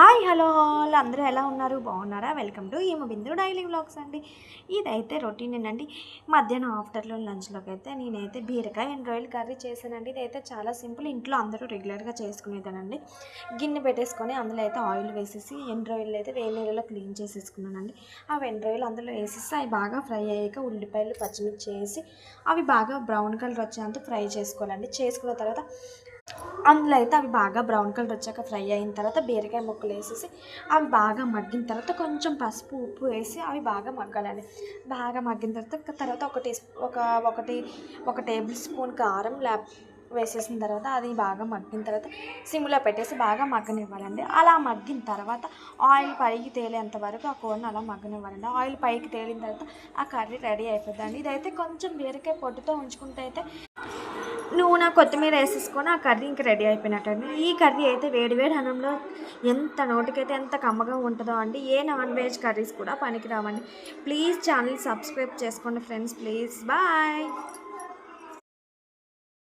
Hi hello all అందరూ ఎలా ఉన్నారు బాగున్నారా? వెల్కమ్ టు ఈమె బిందు డైలీ వ్లాగ్స్ అండి. ఇదైతే రొటీనేనండి. మధ్యాహ్నం ఆఫ్టర్నూన్ లంచ్లోకి అయితే నేనైతే బీరకాయ అండ్ రొయ్యలు కర్రీ చేశానండి. ఇదైతే చాలా సింపుల్, ఇంట్లో అందరూ రెగ్యులర్గా చేసుకునేదానండి. గిన్నె పెట్టేసుకొని అందులో అయితే ఆయిల్ వేసేసి ఎండు రొయ్యలు అయితే వేడి నీళ్ళలో క్లీన్ చేసేసుకున్నానండి. ఆ ఎండు రొయ్యలు అందులో వేసేసి అవి బాగా ఫ్రై అయ్యాక ఉల్లిపాయలు పచ్చిమిర్చి వేసి అవి బాగా బ్రౌన్ కలర్ వచ్చేంత ఫ్రై చేసుకోవాలండి. చేసుకున్న తర్వాత అందులో అయితే అవి బాగా బ్రౌన్ కలర్ వచ్చాక ఫ్రై అయిన తర్వాత బీరకాయ ముక్కలు వేసేసి అవి బాగా మగ్గిన తర్వాత కొంచెం పసుపు ఉప్పు వేసి అవి బాగా మగ్గాలండి. బాగా మగ్గిన తర్వాత ఒక టేబుల్ స్పూన్ కారం వేసేసిన తర్వాత అది బాగా మగ్గిన తర్వాత సిమ్లో పెట్టేసి బాగా మగ్గనివ్వాలండి. అలా మగ్గిన తర్వాత ఆయిల్ పైకి తేలేంత వరకు ఆ కూరని అలా మగ్గనివ్వాలండి. ఆయిల్ పైకి తేలిన తర్వాత ఆ కర్రీ రెడీ అయిపోద్దండి. ఇదైతే కొంచెం బీరకాయ పొట్టుతో ఉంచుకుంటే అయితే నూనె కొత్తిమీర వేసేసుకొని ఆ కర్రీ ఇంకా రెడీ అయిపోయినట్టండి. ఈ కర్రీ అయితే వేడి వేడి అన్నంలో ఎంత నోటికైతే ఎంత కమ్మగా ఉంటుందో అండి. ఏ నాన్ వెజ్ కర్రీస్ కూడా పనికిరావండి. ప్లీజ్ ఛానల్ సబ్స్క్రైబ్ చేసుకోండి ఫ్రెండ్స్, ప్లీజ్ బాయ్.